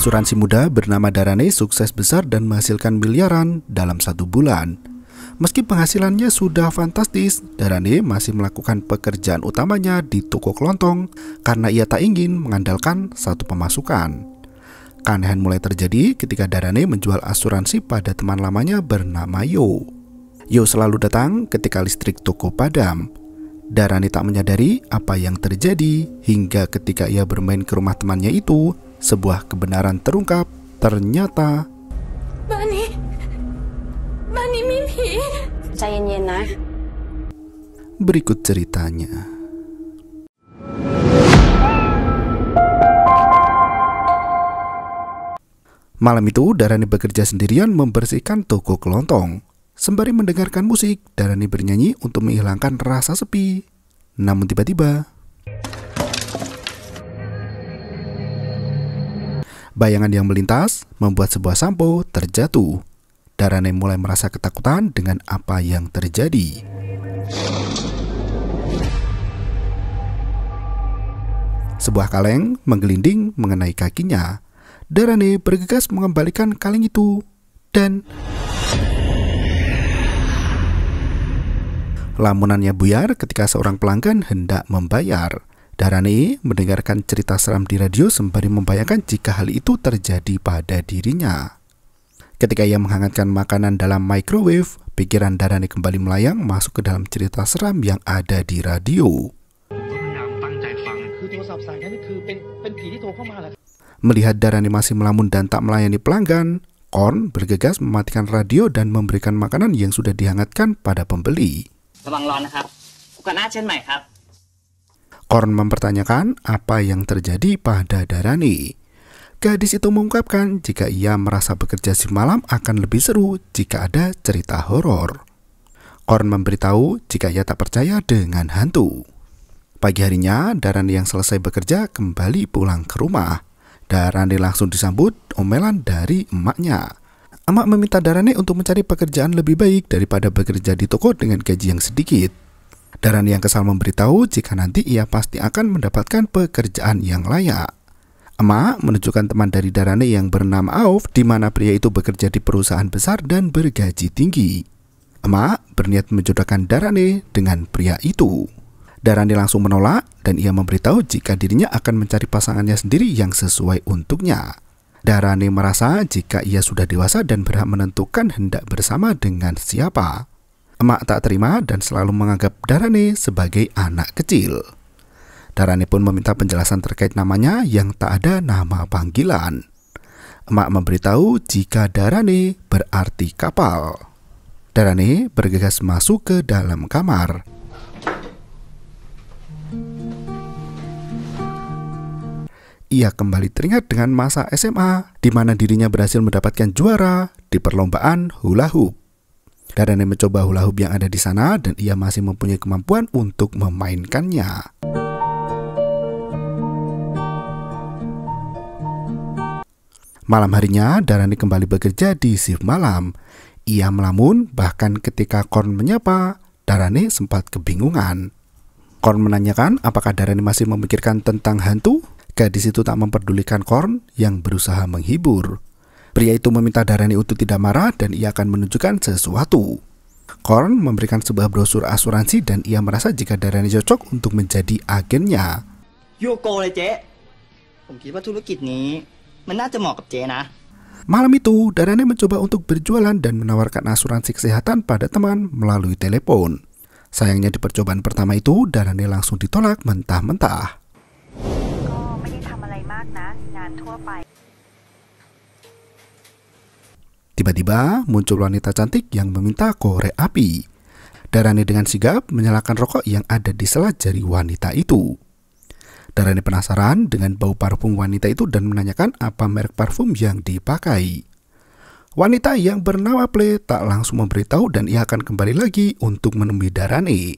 asuransi muda bernama Darane sukses besar dan menghasilkan miliaran dalam 1 bulan. Meski penghasilannya sudah fantastis, Darane masih melakukan pekerjaan utamanya di toko kelontong karena ia tak ingin mengandalkan satu pemasukan. Keanehan mulai terjadi ketika Darane menjual asuransi pada teman lamanya bernama Yo. Yo selalu datang ketika listrik toko padam. Darane tak menyadari apa yang terjadi hingga ketika ia bermain ke rumah temannya itu, sebuah kebenaran terungkap. Ternyata berikut ceritanya. Malam itu Darane bekerja sendirian membersihkan toko kelontong. Sembari mendengarkan musik, Darane bernyanyi untuk menghilangkan rasa sepi. Namun tiba-tiba bayangan yang melintas membuat sebuah sampo terjatuh. Darane mulai merasa ketakutan dengan apa yang terjadi. Sebuah kaleng menggelinding mengenai kakinya. Darane bergegas mengembalikan kaleng itu dan lamunannya buyar ketika seorang pelanggan hendak membayar. Darane mendengarkan cerita seram di radio sembari membayangkan jika hal itu terjadi pada dirinya. Ketika ia menghangatkan makanan dalam microwave, pikiran Darane kembali melayang masuk ke dalam cerita seram yang ada di radio. Melihat Darane masih melamun dan tak melayani pelanggan, Korn bergegas mematikan radio dan memberikan makanan yang sudah dihangatkan pada pembeli. Korn mempertanyakan apa yang terjadi pada Darane. Gadis itu mengungkapkan jika ia merasa bekerja shift malam akan lebih seru jika ada cerita horor. Korn memberitahu jika ia tak percaya dengan hantu. Pagi harinya, Darane yang selesai bekerja kembali pulang ke rumah. Darane langsung disambut omelan dari emaknya. Emak meminta Darane untuk mencari pekerjaan lebih baik daripada bekerja di toko dengan gaji yang sedikit. Darane yang kesal memberitahu jika nanti ia pasti akan mendapatkan pekerjaan yang layak. Emak menunjukkan teman dari Darane yang bernama Auf, di mana pria itu bekerja di perusahaan besar dan bergaji tinggi. Emak berniat menjodohkan Darane dengan pria itu. Darane langsung menolak dan ia memberitahu jika dirinya akan mencari pasangannya sendiri yang sesuai untuknya. Darane merasa jika ia sudah dewasa dan berhak menentukan hendak bersama dengan siapa. Emak tak terima dan selalu menganggap Darane sebagai anak kecil. Darane pun meminta penjelasan terkait namanya yang tak ada nama panggilan. Emak memberitahu jika Darane berarti kapal. Darane bergegas masuk ke dalam kamar. Ia kembali teringat dengan masa SMA, di mana dirinya berhasil mendapatkan juara di perlombaan hula hoop. Darane mencoba hula hoop yang ada di sana dan ia masih mempunyai kemampuan untuk memainkannya. Malam harinya, Darane kembali bekerja di shift malam. Ia melamun, bahkan ketika Korn menyapa, Darane sempat kebingungan. Korn menanyakan apakah Darane masih memikirkan tentang hantu. Gadis itu tak memperdulikan Korn yang berusaha menghibur. Pria itu meminta Darane untuk tidak marah dan ia akan menunjukkan sesuatu. Korn memberikan sebuah brosur asuransi dan ia merasa jika Darane cocok untuk menjadi agennya. Malam itu, Darane mencoba untuk berjualan dan menawarkan asuransi kesehatan pada teman melalui telepon. Sayangnya di percobaan pertama itu, Darane langsung ditolak mentah-mentah. Tiba-tiba muncul wanita cantik yang meminta korek api. Darane dengan sigap menyalakan rokok yang ada di sela jari wanita itu. Darane penasaran dengan bau parfum wanita itu dan menanyakan apa merek parfum yang dipakai. Wanita yang bernama Ple tak langsung memberitahu dan ia akan kembali lagi untuk menemui Darane.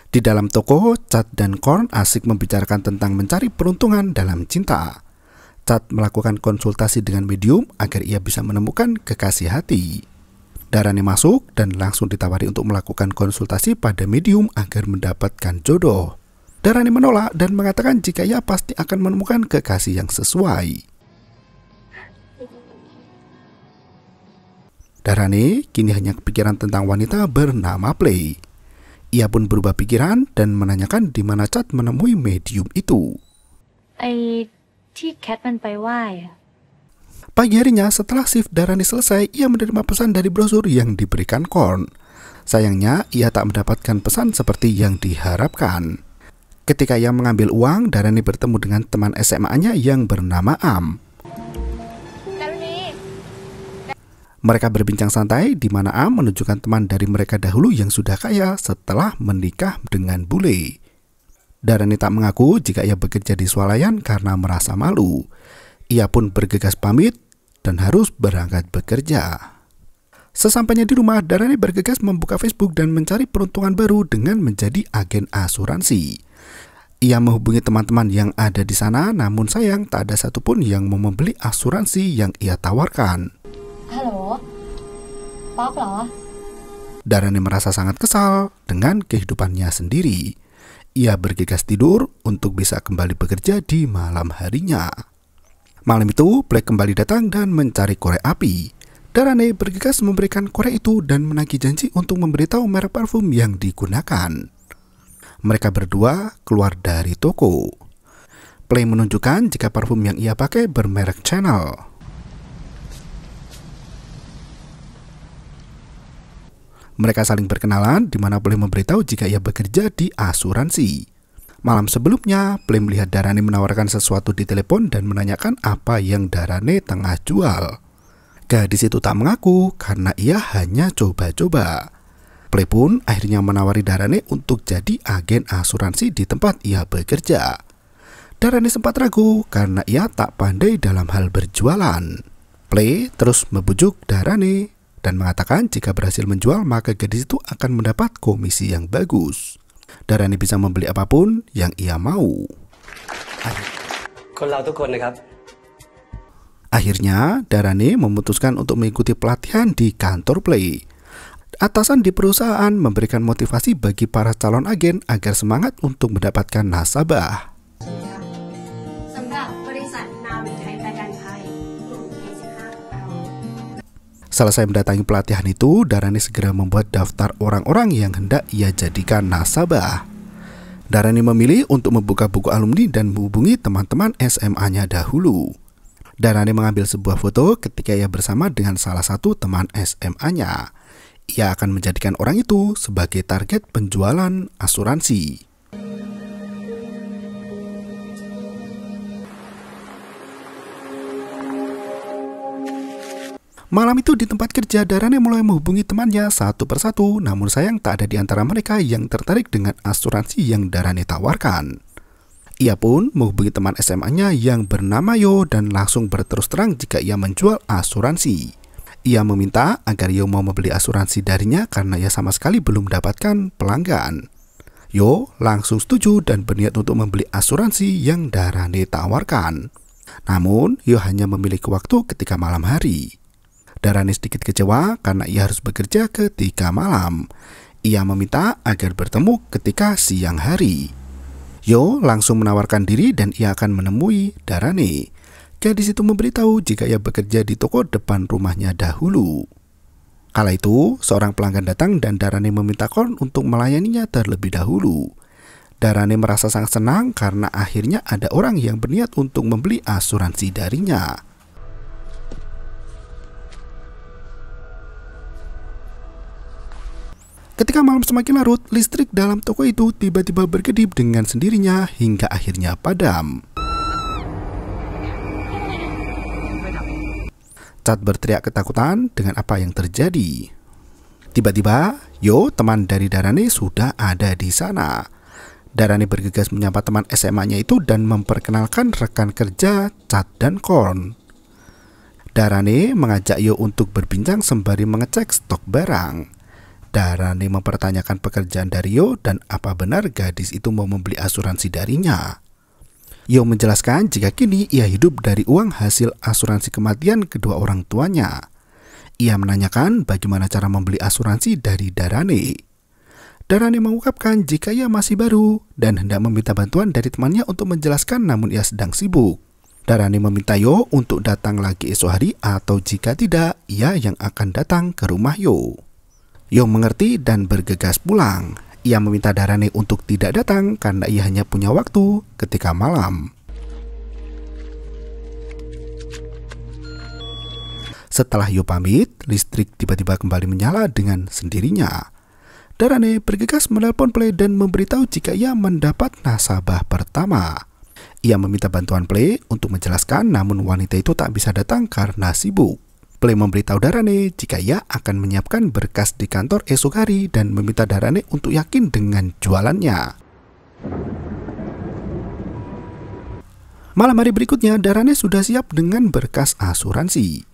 Di dalam toko, Chad dan Korn asik membicarakan tentang mencari peruntungan dalam cinta. Chad melakukan konsultasi dengan medium agar ia bisa menemukan kekasih hati. Darane masuk dan langsung ditawari untuk melakukan konsultasi pada medium agar mendapatkan jodoh. Darane menolak dan mengatakan jika ia pasti akan menemukan kekasih yang sesuai. Darane kini hanya kepikiran tentang wanita bernama Play. Ia pun berubah pikiran dan menanyakan di mana Chad menemui medium itu. ไอ้ที่แคทมันไปไหว้อะ Pagi harinya setelah shift Darane selesai, ia menerima pesan dari brosur yang diberikan Korn. Sayangnya, ia tak mendapatkan pesan seperti yang diharapkan. Ketika ia mengambil uang, Darane bertemu dengan teman SMA-nya yang bernama Am. Mereka berbincang santai di mana Am menunjukkan teman dari mereka dahulu yang sudah kaya setelah menikah dengan bule. Darane tak mengaku jika ia bekerja di swalayan karena merasa malu. Ia pun bergegas pamit dan harus berangkat bekerja. Sesampainya di rumah, Darane bergegas membuka Facebook dan mencari peruntungan baru dengan menjadi agen asuransi. Ia menghubungi teman-teman yang ada di sana, namun sayang tak ada satupun yang mau membeli asuransi yang ia tawarkan. Halo, Pop loh. Darane merasa sangat kesal dengan kehidupannya sendiri. Ia bergegas tidur untuk bisa kembali bekerja di malam harinya. Malam itu, Play kembali datang dan mencari korek api. Darane bergegas memberikan korek itu dan menagih janji untuk memberitahu merek parfum yang digunakan. Mereka berdua keluar dari toko. Play menunjukkan jika parfum yang ia pakai bermerek Chanel. Mereka saling berkenalan di mana Play memberitahu jika ia bekerja di asuransi. Malam sebelumnya, Play melihat Darane menawarkan sesuatu di telepon dan menanyakan apa yang Darane tengah jual. Gadis itu tak mengaku karena ia hanya coba-coba. Play pun akhirnya menawari Darane untuk jadi agen asuransi di tempat ia bekerja. Darane sempat ragu karena ia tak pandai dalam hal berjualan. Play terus membujuk Darane dan mengatakan jika berhasil menjual maka gadis itu akan mendapat komisi yang bagus. Darane bisa membeli apapun yang ia mau. Akhirnya, Darane memutuskan untuk mengikuti pelatihan di kantor Play. Atasan di perusahaan memberikan motivasi bagi para calon agen agar semangat untuk mendapatkan nasabah. Selesai mendatangi pelatihan itu, Darane segera membuat daftar orang-orang yang hendak ia jadikan nasabah. Darane memilih untuk membuka buku alumni dan menghubungi teman-teman SMA-nya dahulu. Darane mengambil sebuah foto ketika ia bersama dengan salah satu teman SMA-nya. Ia akan menjadikan orang itu sebagai target penjualan asuransi. Malam itu di tempat kerja, Darane mulai menghubungi temannya satu persatu, namun sayang tak ada di antara mereka yang tertarik dengan asuransi yang Darane tawarkan. Ia pun menghubungi teman SMA-nya yang bernama Yo dan langsung berterus terang jika ia menjual asuransi. Ia meminta agar Yo mau membeli asuransi darinya karena ia sama sekali belum mendapatkan pelanggan. Yo langsung setuju dan berniat untuk membeli asuransi yang Darane tawarkan. Namun, Yo hanya memiliki waktu ketika malam hari. Darane sedikit kecewa karena ia harus bekerja ketika malam. Ia meminta agar bertemu ketika siang hari. Yo langsung menawarkan diri dan ia akan menemui Darane. Gadis itu memberitahu jika ia bekerja di toko depan rumahnya dahulu. Kala itu, seorang pelanggan datang dan Darane meminta Korn untuk melayaninya terlebih dahulu. Darane merasa sangat senang karena akhirnya ada orang yang berniat untuk membeli asuransi darinya. Ketika malam semakin larut, listrik dalam toko itu tiba-tiba berkedip dengan sendirinya hingga akhirnya padam. Chad berteriak ketakutan dengan apa yang terjadi. Tiba-tiba, Yo, teman dari Darane, sudah ada di sana. Darane bergegas menyapa teman SMA-nya itu dan memperkenalkan rekan kerja Chad dan Korn. Darane mengajak Yo untuk berbincang sembari mengecek stok barang. Darane mempertanyakan pekerjaan dari Yo dan apa benar gadis itu mau membeli asuransi darinya. Yo menjelaskan jika kini ia hidup dari uang hasil asuransi kematian kedua orang tuanya. Ia menanyakan bagaimana cara membeli asuransi dari Darane. Darane mengungkapkan jika ia masih baru dan hendak meminta bantuan dari temannya untuk menjelaskan namun ia sedang sibuk. Darane meminta Yo untuk datang lagi esok hari atau jika tidak, ia yang akan datang ke rumah Yo. Yo mengerti dan bergegas pulang. Ia meminta Darane untuk tidak datang karena ia hanya punya waktu ketika malam. Setelah Yo pamit, listrik tiba-tiba kembali menyala dengan sendirinya. Darane bergegas menelpon Play dan memberitahu jika ia mendapat nasabah pertama. Ia meminta bantuan Play untuk menjelaskan, namun wanita itu tak bisa datang karena sibuk. Play memberitahu Darane jika ia akan menyiapkan berkas di kantor esok hari dan meminta Darane untuk yakin dengan jualannya. Malam hari berikutnya, Darane sudah siap dengan berkas asuransi.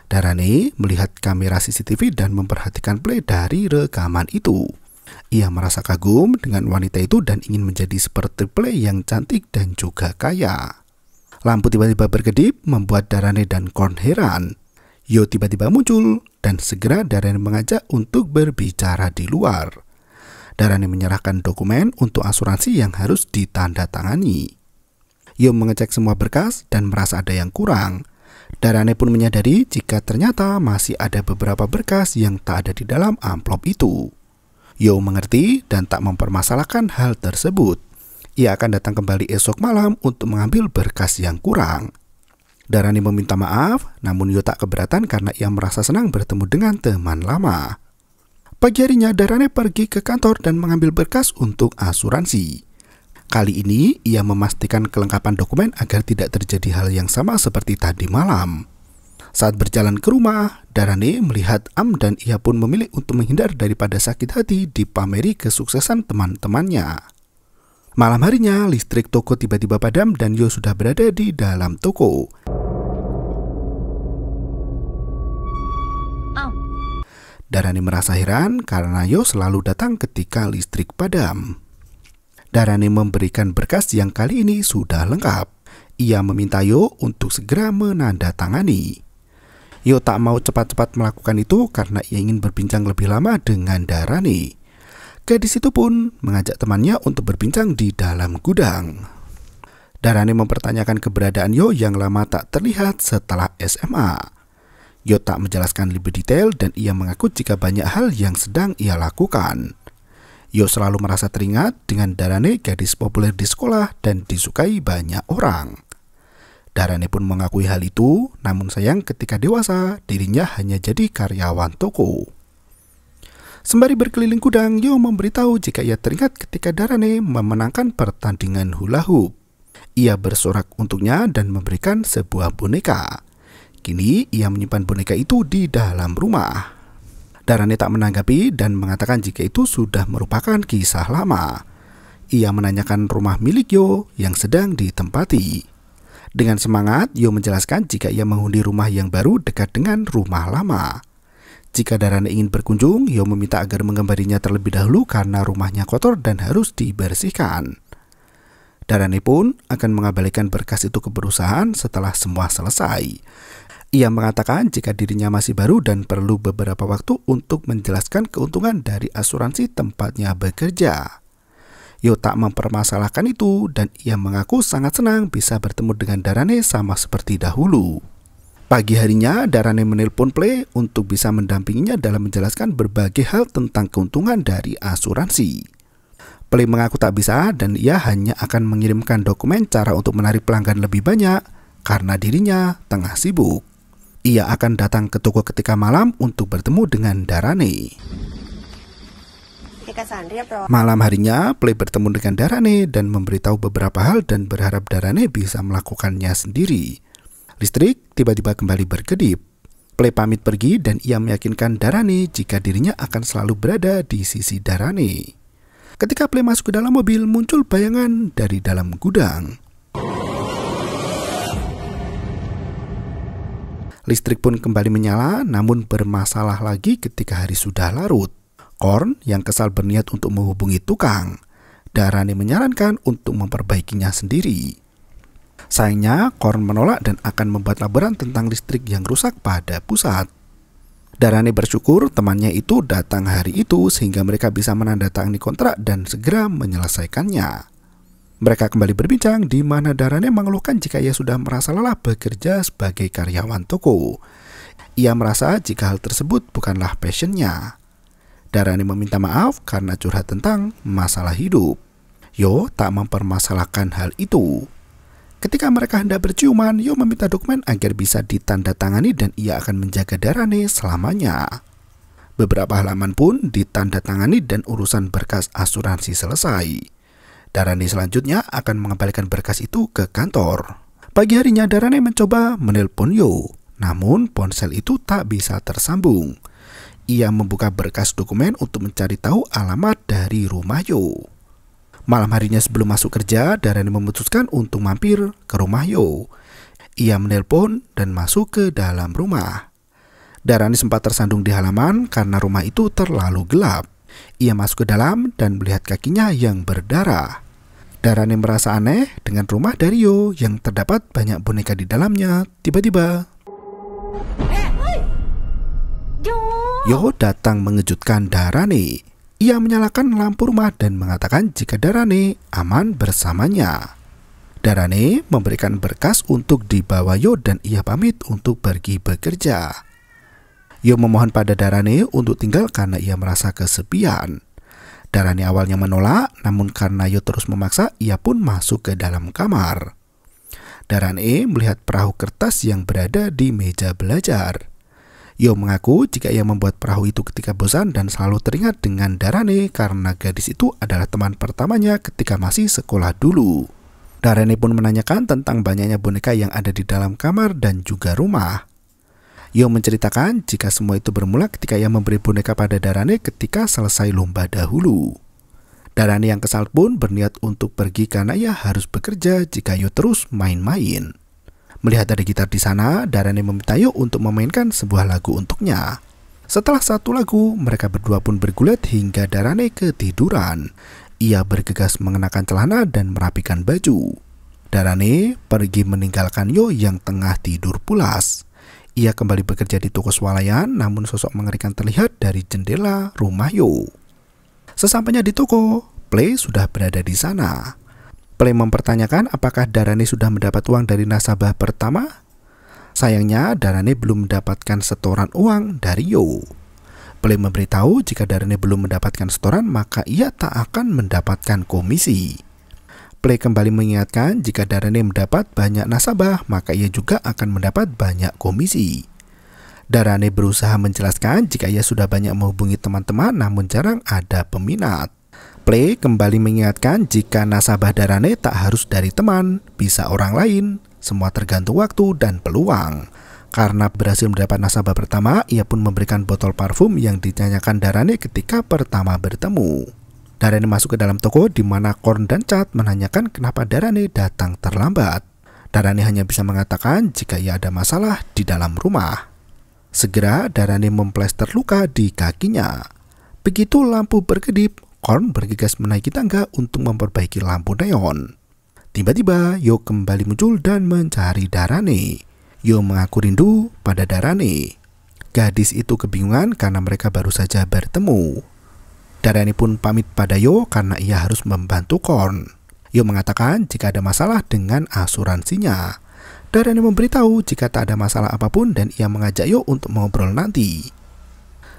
Darane melihat kamera CCTV dan memperhatikan Play dari rekaman itu. Ia merasa kagum dengan wanita itu dan ingin menjadi seperti Play yang cantik dan juga kaya. Lampu tiba-tiba berkedip membuat Darane dan Korn heran. Yo tiba-tiba muncul dan segera Darane mengajak untuk berbicara di luar. Darane menyerahkan dokumen untuk asuransi yang harus ditandatangani. Yo mengecek semua berkas dan merasa ada yang kurang. Darane pun menyadari jika ternyata masih ada beberapa berkas yang tak ada di dalam amplop itu. Yo mengerti dan tak mempermasalahkan hal tersebut. Ia akan datang kembali esok malam untuk mengambil berkas yang kurang. Darane meminta maaf, namun Yo tak keberatan karena ia merasa senang bertemu dengan teman lama. Pagi harinya Darane pergi ke kantor dan mengambil berkas untuk asuransi. Kali ini ia memastikan kelengkapan dokumen agar tidak terjadi hal yang sama seperti tadi malam. Saat berjalan ke rumah, Darane melihat Am dan ia pun memilih untuk menghindar daripada sakit hati dipameri kesuksesan teman-temannya. Malam harinya, listrik toko tiba-tiba padam dan Yo sudah berada di dalam toko. Darane merasa heran karena Yo selalu datang ketika listrik padam. Darane memberikan berkas yang kali ini sudah lengkap. Ia meminta Yo untuk segera menandatangani. Yo tak mau cepat-cepat melakukan itu karena ia ingin berbincang lebih lama dengan Darane. Gadis itu pun mengajak temannya untuk berbincang di dalam gudang. Darane mempertanyakan keberadaan Yo yang lama tak terlihat setelah SMA. Yo tak menjelaskan lebih detail dan ia mengaku jika banyak hal yang sedang ia lakukan. Yo selalu merasa teringat dengan Darane, gadis populer di sekolah dan disukai banyak orang. Darane pun mengakui hal itu, namun sayang ketika dewasa, dirinya hanya jadi karyawan toko. Sembari berkeliling gudang, Yo memberitahu jika ia teringat ketika Darane memenangkan pertandingan hula hoop. Ia bersorak untuknya dan memberikan sebuah boneka. Kini ia menyimpan boneka itu di dalam rumah. Darane tak menanggapi dan mengatakan jika itu sudah merupakan kisah lama. Ia menanyakan rumah milik Yo yang sedang ditempati. Dengan semangat, Yo menjelaskan jika ia menghuni rumah yang baru dekat dengan rumah lama. Jika Darane ingin berkunjung, Yo meminta agar menggambarinya terlebih dahulu karena rumahnya kotor dan harus dibersihkan. Darane pun akan mengabaikan berkas itu ke perusahaan setelah semua selesai. Ia mengatakan jika dirinya masih baru dan perlu beberapa waktu untuk menjelaskan keuntungan dari asuransi tempatnya bekerja. Yo tak mempermasalahkan itu dan ia mengaku sangat senang bisa bertemu dengan Darane sama seperti dahulu. Pagi harinya, Darane menelpon Play untuk bisa mendampinginya dalam menjelaskan berbagai hal tentang keuntungan dari asuransi. Play mengaku tak bisa dan ia hanya akan mengirimkan dokumen cara untuk menarik pelanggan lebih banyak karena dirinya tengah sibuk. Ia akan datang ke toko ketika malam untuk bertemu dengan Darane. Malam harinya, Play bertemu dengan Darane dan memberitahu beberapa hal dan berharap Darane bisa melakukannya sendiri. Listrik tiba-tiba kembali berkedip. Play pamit pergi dan ia meyakinkan Darane jika dirinya akan selalu berada di sisi Darane. Ketika Play masuk ke dalam mobil, muncul bayangan dari dalam gudang. Listrik pun kembali menyala, namun bermasalah lagi ketika hari sudah larut. Korn yang kesal berniat untuk menghubungi tukang. Darane menyarankan untuk memperbaikinya sendiri. Sayangnya, Korn menolak dan akan membuat laporan tentang listrik yang rusak pada pusat. Darane bersyukur temannya itu datang hari itu sehingga mereka bisa menandatangani kontrak dan segera menyelesaikannya. Mereka kembali berbincang di mana Darane mengeluhkan jika ia sudah merasa lelah bekerja sebagai karyawan toko. Ia merasa jika hal tersebut bukanlah passionnya. Darane meminta maaf karena curhat tentang masalah hidup. Yo tak mempermasalahkan hal itu. Ketika mereka hendak berciuman, Yo meminta dokumen agar bisa ditandatangani dan ia akan menjaga Darane selamanya. Beberapa halaman pun ditandatangani dan urusan berkas asuransi selesai. Darane selanjutnya akan mengembalikan berkas itu ke kantor. Pagi harinya Darane mencoba menelpon Yo, namun ponsel itu tak bisa tersambung. Ia membuka berkas dokumen untuk mencari tahu alamat dari rumah Yo. Malam harinya sebelum masuk kerja, Darane memutuskan untuk mampir ke rumah Yo. Ia menelpon dan masuk ke dalam rumah. Darane sempat tersandung di halaman karena rumah itu terlalu gelap. Ia masuk ke dalam dan melihat kakinya yang berdarah. Darane merasa aneh dengan rumah dari Yo yang terdapat banyak boneka di dalamnya. Tiba-tiba Yo datang mengejutkan Darane. Ia menyalakan lampu rumah dan mengatakan jika Darane aman bersamanya. Darane memberikan berkas untuk dibawa Yo dan ia pamit untuk pergi bekerja. Yo memohon pada Darane untuk tinggal karena ia merasa kesepian. Darane awalnya menolak, namun karena Yo terus memaksa, ia pun masuk ke dalam kamar. Darane melihat perahu kertas yang berada di meja belajar. Yo mengaku jika ia membuat perahu itu ketika bosan dan selalu teringat dengan Darane karena gadis itu adalah teman pertamanya ketika masih sekolah dulu. Darane pun menanyakan tentang banyaknya boneka yang ada di dalam kamar dan juga rumah. Yo menceritakan jika semua itu bermula ketika ia memberi boneka pada Darane ketika selesai lomba dahulu. Darane yang kesal pun berniat untuk pergi karena ia harus bekerja jika Yo terus main-main. Melihat ada gitar di sana, Darane meminta Yo untuk memainkan sebuah lagu untuknya. Setelah satu lagu, mereka berdua pun bergulat hingga Darane ketiduran. Ia bergegas mengenakan celana dan merapikan baju. Darane pergi meninggalkan Yo yang tengah tidur pulas. Ia kembali bekerja di toko swalayan, namun sosok mengerikan terlihat dari jendela rumah Yo. Sesampainya di toko, Play sudah berada di sana. Play mempertanyakan apakah Darane sudah mendapat uang dari nasabah pertama. Sayangnya Darane belum mendapatkan setoran uang dari Yo. Play memberitahu jika Darane belum mendapatkan setoran maka ia tak akan mendapatkan komisi. Play kembali mengingatkan jika Darane mendapat banyak nasabah maka ia juga akan mendapat banyak komisi. Darane berusaha menjelaskan jika ia sudah banyak menghubungi teman-teman namun jarang ada peminat. Play kembali mengingatkan jika nasabah Darane tak harus dari teman, bisa orang lain, semua tergantung waktu dan peluang. Karena berhasil mendapat nasabah pertama, ia pun memberikan botol parfum yang ditanyakan Darane ketika pertama bertemu. Darane masuk ke dalam toko di mana Korn dan Chad menanyakan kenapa Darane datang terlambat. Darane hanya bisa mengatakan jika ia ada masalah di dalam rumah. Segera Darane memplester luka di kakinya. Begitu lampu berkedip, Korn bergegas menaiki tangga untuk memperbaiki lampu neon. Tiba-tiba Yo kembali muncul dan mencari Darane. Yo mengaku rindu pada Darane. Gadis itu kebingungan karena mereka baru saja bertemu. Darane pun pamit pada Yo karena ia harus membantu Korn. Yo mengatakan jika ada masalah dengan asuransinya. Darane memberitahu jika tak ada masalah apapun dan ia mengajak Yo untuk mengobrol nanti.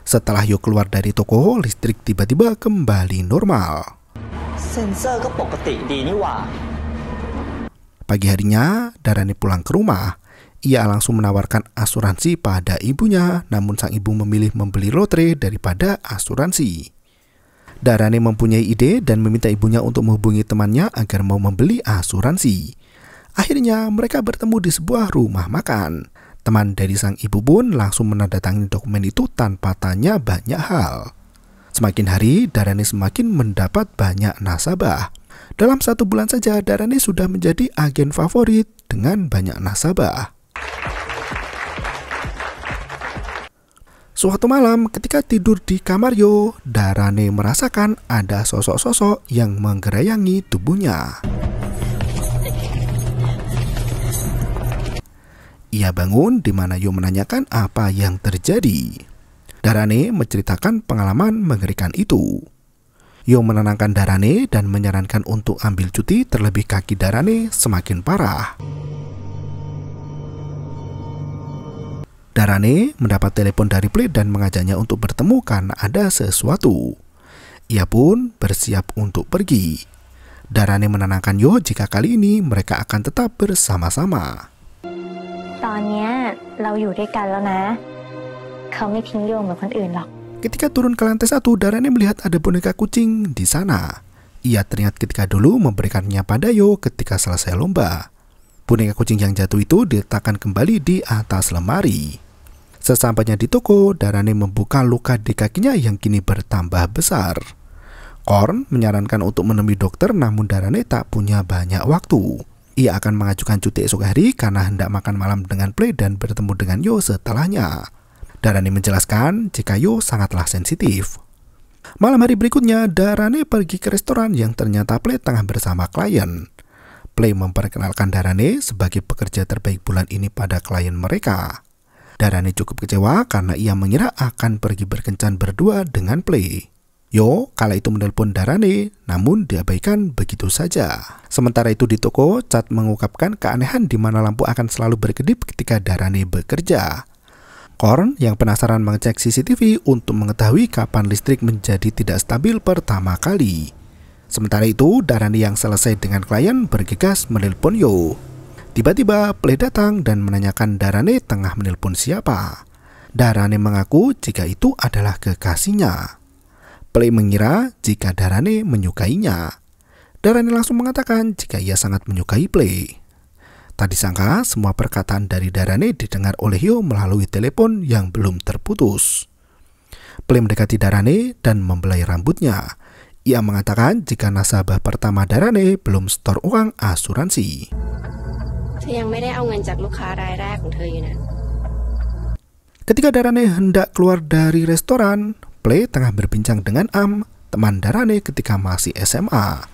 Setelah Yo keluar dari toko, listrik tiba-tiba kembali normal. Pagi harinya, Darane pulang ke rumah. Ia langsung menawarkan asuransi pada ibunya, namun sang ibu memilih membeli lotre daripada asuransi. Darane mempunyai ide dan meminta ibunya untuk menghubungi temannya agar mau membeli asuransi. Akhirnya mereka bertemu di sebuah rumah makan. Teman dari sang ibu pun langsung menandatangani dokumen itu tanpa tanya banyak hal. Semakin hari, Darane semakin mendapat banyak nasabah. Dalam 1 bulan saja, Darane sudah menjadi agen favorit dengan banyak nasabah. Suatu malam, ketika tidur di kamar Yo, Darane merasakan ada sosok-sosok yang menggerayangi tubuhnya. Ia bangun di mana Yo menanyakan apa yang terjadi. Darane menceritakan pengalaman mengerikan itu. Yo menenangkan Darane dan menyarankan untuk ambil cuti, terlebih kaki Darane semakin parah. Darane mendapat telepon dari Play dan mengajaknya untuk bertemu karena ada sesuatu. Ia pun bersiap untuk pergi. Darane menenangkan Yo jika kali ini mereka akan tetap bersama-sama. ตอนเนี้ยเราอยู่ด้วยกันแล้วนะเขาไม่ทิ้งโยเหมือนคนอื่นหรอก Ketika turun ke lantai 1, Darane melihat ada boneka kucing di sana. Ia teringat ketika dulu memberikannya pada Yo ketika selesai lomba. Boneka kucing yang jatuh itu diletakkan kembali di atas lemari. Sesampainya di toko, Darane membuka luka di kakinya yang kini bertambah besar. Korn menyarankan untuk menemui dokter, namun Darane tak punya banyak waktu. Ia akan mengajukan cuti esok hari karena hendak makan malam dengan Play dan bertemu dengan Yo setelahnya. Darane menjelaskan jika Yo sangatlah sensitif. Malam hari berikutnya, Darane pergi ke restoran yang ternyata Play tengah bersama klien. Play memperkenalkan Darane sebagai pekerja terbaik bulan ini pada klien mereka. Darane cukup kecewa karena ia mengira akan pergi berkencan berdua dengan Play. Yo kala itu menelpon Darane, namun diabaikan begitu saja. Sementara itu di toko, Chad mengungkapkan keanehan di mana lampu akan selalu berkedip ketika Darane bekerja. Korn yang penasaran mengecek CCTV untuk mengetahui kapan listrik menjadi tidak stabil pertama kali. Sementara itu, Darane yang selesai dengan klien bergegas menelpon Yo. Tiba-tiba Play datang dan menanyakan Darane tengah menelpon siapa. Darane mengaku jika itu adalah kekasihnya. Play mengira jika Darane menyukainya. Darane langsung mengatakan jika ia sangat menyukai Play. Tak disangka semua perkataan dari Darane didengar oleh Yo melalui telepon yang belum terputus. Play mendekati Darane dan membelai rambutnya. Ia mengatakan jika nasabah pertama Darane belum setor uang asuransi. Ketika Darane hendak keluar dari restoran, Play tengah berbincang dengan Am, teman Darane ketika masih SMA.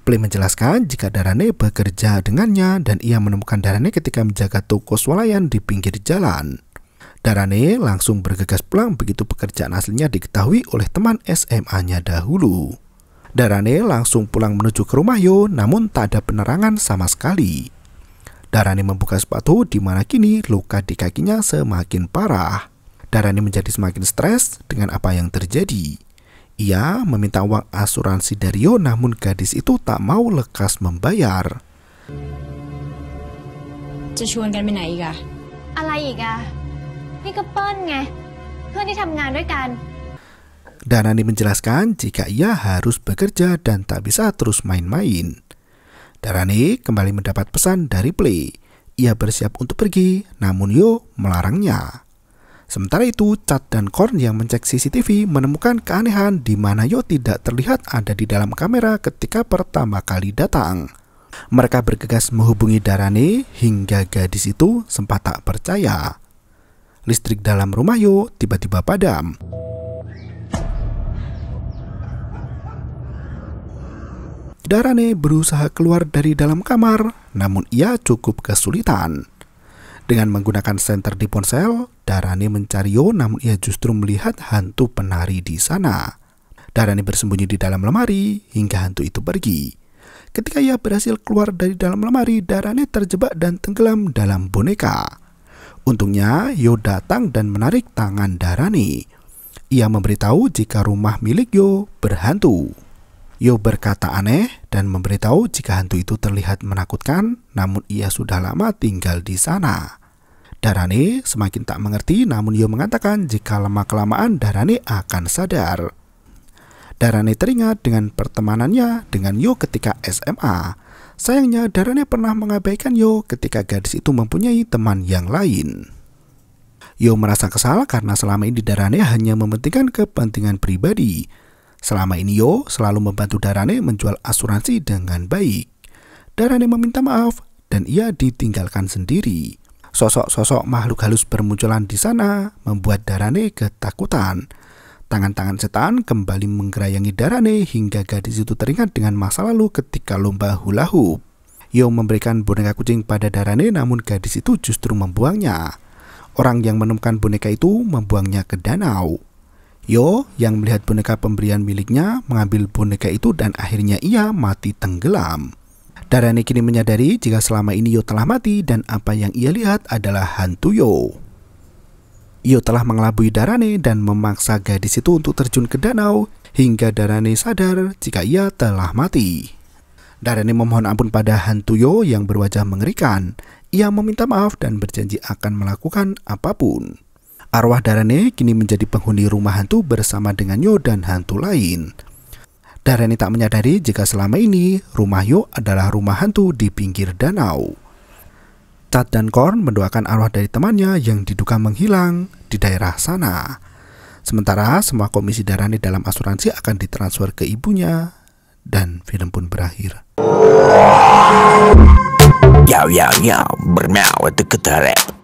Play menjelaskan jika Darane bekerja dengannya dan ia menemukan Darane ketika menjaga toko swalayan di pinggir jalan. Darane langsung bergegas pulang begitu pekerjaan aslinya diketahui oleh teman SMA-nya dahulu. Darane langsung pulang menuju ke rumah Yo, namun tak ada penerangan sama sekali. Darane membuka sepatu di mana kini luka di kakinya semakin parah. Darane menjadi semakin stres dengan apa yang terjadi. Ia meminta uang asuransi dari Yo, namun gadis itu tak mau lekas membayar. Darane menjelaskan jika ia harus bekerja dan tak bisa terus main-main. Darane kembali mendapat pesan dari Play. Ia bersiap untuk pergi, namun Yo melarangnya. Sementara itu, Chad dan Korn yang mencek CCTV menemukan keanehan di mana Yo tidak terlihat ada di dalam kamera ketika pertama kali datang. Mereka bergegas menghubungi Darane hingga gadis itu sempat tak percaya. Listrik dalam rumah Yo tiba-tiba padam. Darane berusaha keluar dari dalam kamar, namun ia cukup kesulitan. Dengan menggunakan senter di ponsel, Darane mencari Yo, namun ia justru melihat hantu penari di sana. Darane bersembunyi di dalam lemari hingga hantu itu pergi. Ketika ia berhasil keluar dari dalam lemari, Darane terjebak dan tenggelam dalam boneka. Untungnya, Yo datang dan menarik tangan Darane. Ia memberitahu jika rumah milik Yo berhantu. Yo berkata aneh dan memberitahu jika hantu itu terlihat menakutkan, namun ia sudah lama tinggal di sana. Darane semakin tak mengerti, namun Yo mengatakan jika lama-kelamaan Darane akan sadar. Darane teringat dengan pertemanannya dengan Yo ketika SMA. Sayangnya Darane pernah mengabaikan Yo ketika gadis itu mempunyai teman yang lain. Yo merasa kesal karena selama ini Darane hanya mementingkan kepentingan pribadi. Selama ini Yo selalu membantu Darane menjual asuransi dengan baik. Darane meminta maaf dan ia ditinggalkan sendiri. Sosok-sosok makhluk halus bermunculan di sana membuat Darane ketakutan. Tangan-tangan setan kembali menggerayangi Darane hingga gadis itu teringat dengan masa lalu ketika lomba hula hoop. Yo memberikan boneka kucing pada Darane, namun gadis itu justru membuangnya. Orang yang menemukan boneka itu membuangnya ke danau. Yo yang melihat boneka pemberian miliknya mengambil boneka itu dan akhirnya ia mati tenggelam. Darane kini menyadari jika selama ini Yo telah mati dan apa yang ia lihat adalah hantu Yo. Yo telah mengelabui Darane dan memaksa gadis itu untuk terjun ke danau hingga Darane sadar jika ia telah mati. Darane memohon ampun pada hantu Yo yang berwajah mengerikan. Ia meminta maaf dan berjanji akan melakukan apapun. Arwah Darane kini menjadi penghuni rumah hantu bersama dengan Yo dan hantu lain. Darane tak menyadari jika selama ini rumah Yo adalah rumah hantu di pinggir danau. Chad dan Korn mendoakan arwah dari temannya yang diduga menghilang di daerah sana. Sementara semua komisi Darane dalam asuransi akan ditransfer ke ibunya dan film pun berakhir. Yo, bermau itu ketarep.